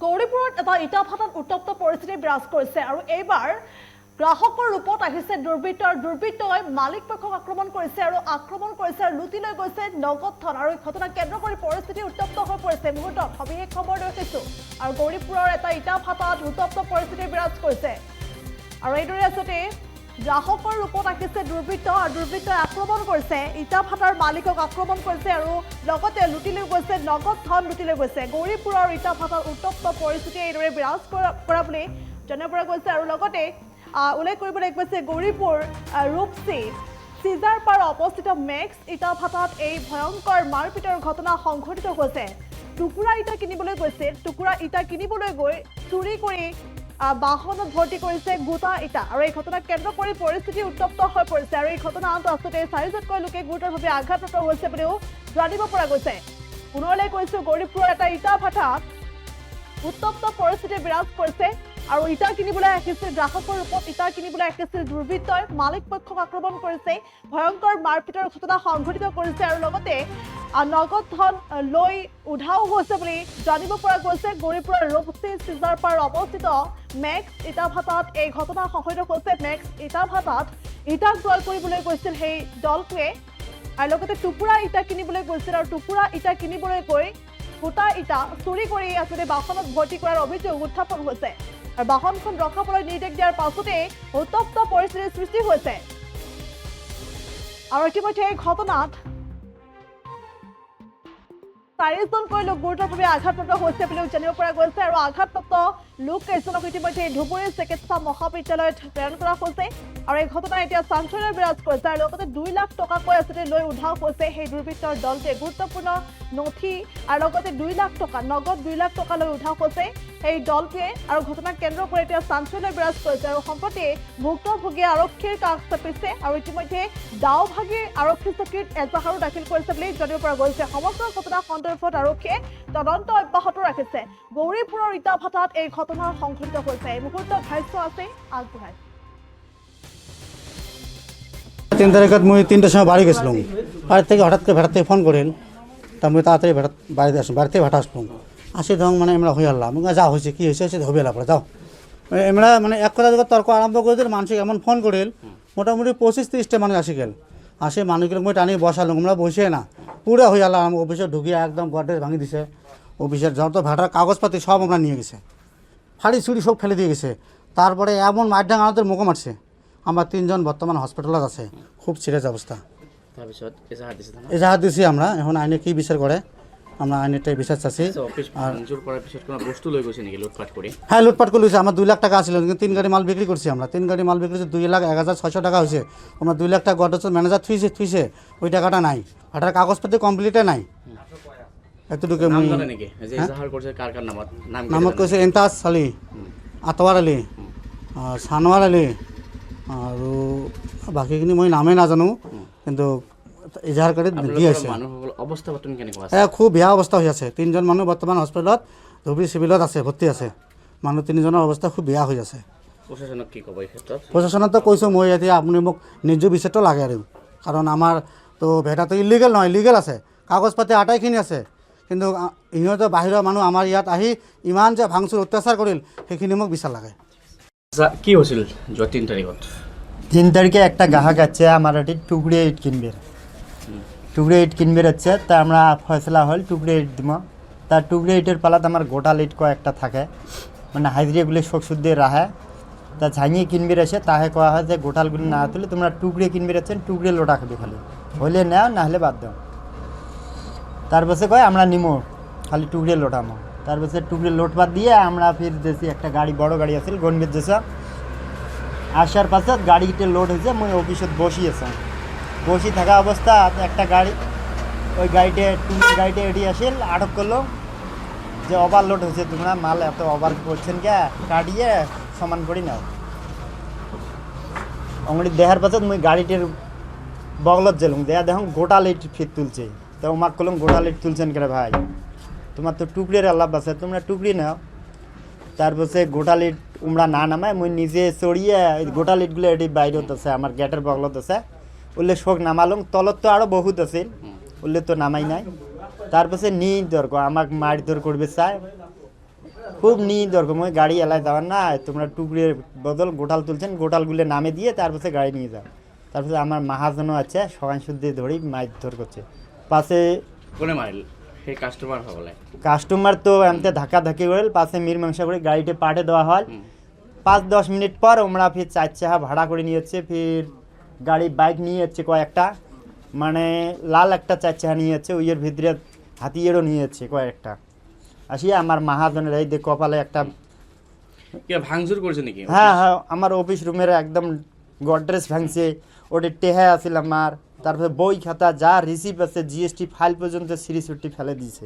গৌৰীপুৰত এটা ইটা ভাটাত উত্তপ্ত পৰিস্থিতি বিৰাজ কৰিছে আৰু এইবাৰ গ্ৰাহকৰ ৰূপত আহিছে দুৰ্বৃত্তই মালিক পক্ষক আক্ৰমণ কৰিছে আৰু লুটি লৈ গৈছে নগদ ধন আৰু ঘটনা কেন্দ্ৰ কৰি পৰিস্থিতি উত্তপ্ত হৈ পৰিছে। মুহূৰ্তত সবিশেষ খবৰ লৈ আহিছো আৰু গৌৰীপুৰৰ এটা ইটা ভাটাত উত্তপ্ত পৰিস্থিতি বিৰাজ কৰিছে আৰু এইদৰে আছতে গ্ৰাহকৰ ৰূপত আহিছে দুৰ্বৃত্তই আক্ৰমণ কৰিছে ইটা ভাটাৰ মালিকক আক্ৰমণ কৰিছে আৰু লগতে লুটি লৈ গৈছে নগদ ধন লুটি লৈ গৈছে। গৌৰীপুৰৰ ইটা ভাটাত উত্তপ্ত পৰিস্থিতি এইদৰে বিৰাজ কৰা বুলি জানিব পৰা গৈছে আৰু লগতে উল্লেখ কৰিব লাগিব যে গৌৰীপুৰ ৰূপসী চিজাৰ পাৰ অৱস্থিত মেক্স ইটা ভাটাত এই ভয়ংকৰ মাৰপিটৰ ঘটনা সংঘটিত হৈছে। টুকুৰা ইটা কিনিবলৈ গৈ চুৰি কৰি বাহনত ভৰ্তি কৰিছে গোটা ইটা আৰু এই ঘটনাক কেন্দ্ৰ কৰি পৰিস্থিতি উত্তপ্ত হৈ পৰিছে আৰু এই ঘটনাত আচলতে 4জনকৈ লোকে গুৰুতৰভাৱে আঘাতপ্ৰাপ্ত হৈছে বুলিও জানিব পৰা গৈছে। পুনৰলৈ কৈছো গৌৰীপুৰৰ এটা ইটা ভাটাত উত্তপ্ত পৰিস্থিতি বিৰাজ কৰিছে আৰু ইটা কিনিবলৈ আহিছিল গ্ৰাহকৰ ৰূপত ইটা কিনিবলৈ আহিছিল দুৰ্বৃত্তই মালিক পক্ষক আক্ৰমণ কৰিছে ভয়ংকৰ মাৰপিটৰ ঘটনা সংঘটিত কৰিছে আৰু লগতে নগদ ধন লৈ উধাও হৈছে বুলি জানিব পৰা গৈছে। গৌৰীপুৰৰ ৰূপসী চিজাৰ পাৰ অৱস্থিত মেক্স ইটা ভাটাত এই ঘটনা সংঘটিত হৈছে। মেক্স ইটা ভাটাত ইটা ক্ৰয় কৰিবলৈ গৈছিল সেই দলটোৱে আৰু লগতে টুকুৰা ইটা কিনিবলৈ গৈছিল আৰু টুকুৰা ইটা কিনিবলৈ গৈ গোটা ইটা চুৰি কৰি আচলতে বাহনত ভৰ্তি কৰাৰ অভিযোগ উত্থাপন হৈছে আৰু বাহনখন ৰখাবলৈ নিৰ্দেশ দিয়াৰ পাছতে উত্তপ্ত পৰিস্থিতিৰ সৃষ্টি হৈছে আৰু ইতিমধ্যে এই ঘটনাত 4জনকৈ লোক গুৰুতৰভাৱে আঘাতপ্ৰাপ্ত হৈছে বুলিও জানিব পৰা গৈছে আৰু আঘাতপ্ৰাপ্ত লোক কেইজনক ইতিমধ্যে ধুবুৰী চিকিৎসা মহাবিদ্যালয়ত প্ৰেৰণ কৰা হৈছে আৰু এই ঘটনা এতিয়া চাঞ্চল্য বিৰাজ কৰিছে আৰু লগতে 2 লাখ টকাকৈ আচলতে লৈ উধাও হৈছে সেই দুৰ্বৃত্তৰ দলটোৱে গুৰুত্বপূৰ্ণ নথি আৰু লগতে 2 লাখ টকা নগদ 2 লাখ টকা লৈ উধাও হৈছে সেই দলটোৱে আৰু ঘটনাক কেন্দ্ৰ কৰি এতিয়া চাঞ্চল্য বিৰাজ কৰিছে আৰু সম্প্ৰতি ভুক্তভোগী আৰক্ষীৰ কাষ চাপিছে আৰু ইতিমধ্যে দাওভাগী আৰক্ষী চকীত এজাহাৰো দাখিল কৰিছে বুলি জানিব পৰা গৈছে। সমগ্ৰ ঘটনা সন্দৰ্ভত আৰক্ষীয়ে তদন্ত অব্যাহত ৰাখিছে। গৌৰীপুৰৰ ইটা ভাটাত এই ঘটনা সংঘটিত হৈছে। এই মুহূৰ্তত ভাষ্য আছে আগবঢ়াইছে। 3 তারিখত মই 3টার সময় বাড়ি গেছিলাম। বাড়ি থেকে হঠাৎ করে ভেড়াতে ফোন করেন তা আমি তাড়াতাড়ি বাড়িতে ভেটা আসলাম আসি ধরুন মানে আমরা হয়ে আনলাম যা হয়েছে কী হয়েছে হবে না যাও আমরা মানে এক কথা যখন তর্ক আরম্ভ করে দিল মানুষ এমন ফোন করেন মোটামুটি 25-30টা মানুষ আসি গেল আসে মানুষগুলো মই টানি বসালাম আমরা বসে না পুরো হয়ে আনলাম আমি অফিসে ঢুকিয়ে একদম গডরেজ ভাঙি দিছে অফিসের যত ভেটার কাগজপাতি সব আমরা নিয়ে গেছে ফাড়ি ছুরি সব ফেলে দিয়ে গেছে তারপরে এমন মারডাং আমাদের মুখো মারছে আমার 3জন বর্তমান হসপিটালত আছে খুব সিরিয়াস অবস্থা এজাহার দিছি আমরা এখন আইনে কি বিচার করে আমরা আইনেরটাই বিচার চাচ্ছি আর হ্যাঁ লুটপাট করে লইছে আমার 2 লাখ টাকা আসছিল কিন্তু 3 গাড়ি মাল বিক্রি করছি আমরা 3 গাড়ি মাল বিক্রি করছি 2,01,600 টাকা হয়েছে আমরা 2 লাখ টাকা গডরেজ ম্যানেজার থুইছে ওই টাকাটা নাই আটার কাগজপত্র কমপ্লিটে নাই এতটুকু নামত কৈছে এন্তাজ আলী আতৱাৰ আলী সানোৱাৰ আলী আৰু বাকীখিনি মই নামেই নাজানো কিন্তু এজাহাৰ কৰি দি আছে খুব বেয়া অৱস্থা হৈ আছে 3জন মানুহ বৰ্তমান হস্পিটেলত ধুবুৰী চিভিলত আছে ভৰ্তি আছে মানুহ 3জনৰ অৱস্থা খুব বেয়া হৈ আছে। প্ৰশাসনক কি ক'ব এই ক্ষেত্ৰত? প্ৰশাসনতো কৈছোঁ মই এতিয়া আপুনি মোক নিজ বিচাৰটো লাগে আৰু কাৰণ আমাৰ তো ভেটাটো ইলিগেল নহয় লিগেল আছে কাগজ পাতি আটাইখিনি আছে কিন্তু ইহঁতে বাহিৰৰ মানুহ আমাৰ ইয়াত আহি ইমান যে ভাংচুৰ অত্যাচাৰ কৰিল সেইখিনি মোক বিচাৰ লাগে। কি হৈছিল যোৱা 3 তাৰিখত? 3 তারিখে একটা গ্রাহক আছে আমার এটি টুকরে ইট কিনবে হচ্ছে তা আমরা ফয়সলা হল টুকরে ইট দিব তার টুকরে ইটের পালাত আমার গোটাল ইট কয়েকটা থাকে মানে হাজিরাগুলি শোক শুদ্ধে রাহে তা ঝাঙিয়ে কিনবে আছে তাহে কয়া হয় যে গোটালগুলি না তুলে তোমরা টুকরে কিনবে আছেন টুকরে লোটা খাবি খালি হলে নেও না হলে বাদ দাও তারপরে কয় আমরা নিমো খালি টুকরে লোটামো তারপরে টুকরে লোটবাদ দিয়ে আমরা ফির যেছি একটা গাড়ি বড় গাড়ি আছিল গণবেদ যেসা আসার পাছত গাড়িতে লোড হয়েছে মই অফিসত বসি থাকা অবস্থা একটা গাড়ি ওই গাড়িতে এটি আসিল আটক করলো যে ওভারলোড হয়েছে তোমরা মাল এত ওভার করছেন কে কাটিয়ে সমান করি নাও অমনি দেখার পাছত মই গাড়িটির বগলত গেলাম দেখুন গোটা লিট ফিট তুলছে তো মাক করলাম গোটা লিট তুলছেন কে ভাই তোমার তো টুকরির আলাপ আছে তোমরা টুকরি নাও তারপরে গোটা লিট উমরা না নামায় মই নিজে চড়িয়ে গোটা লিটগুলো এটি বাইরত আছে আমার গেটের বগলত আছে উল্লে শোক নামালুম তলত তো আরও বহুত আছিল উল্লে তো নামাই নাই তারপরে নি দরকার আমাকে মারধর করবে চায় খুব নিদ ওরকম ওই গাড়ি এলায় যাওয়ার না, তোমরা টুকরের বদল গোটাল তুলছেন, গোটালগুলো নামে দিয়ে তারপরে গাড়ি নিয়ে যাও। তারপরে আমার মাহাজনও আছে, সবাই শুদ্ধ ধরেই মারধর করছে। পাশে কোনে মারিল সেই কাস্টমার হবলে কাস্টমার তো এমতে ধাক্কা ধাক্কি করে পাশে মীমাংসা করে গাড়িতে পাঠে দেওয়া হয়। 5-10 মিনিট পর আমরা ফির 4 চাকা ভাড়া করে নিয়ে যাচ্ছে, ফির গাড়ি বাইক নিয়ে যাচ্ছে কয়েকটা, মানে লাল একটা 4 চাকা নিয়ে যাচ্ছে, ওইয়ের ভিতরে হাতিয়ারও নিয়ে যাচ্ছে কয়েকটা। আসিয়া আমার মাহাজনের এই দেখ কপালে একটা, কে ভাঙচুর করেছে নাকি? হ্যাঁ হ্যাঁ আমার অফিস রুমের একদম গডরেজ ভাঙছে, ওটা টেহা আছিল আমার, তারপরে বই খাতা যা রিসিপ্ট আছে জিএসটি ফাইল পর্যন্ত সিঁড়ি ফেলে দিয়েছে।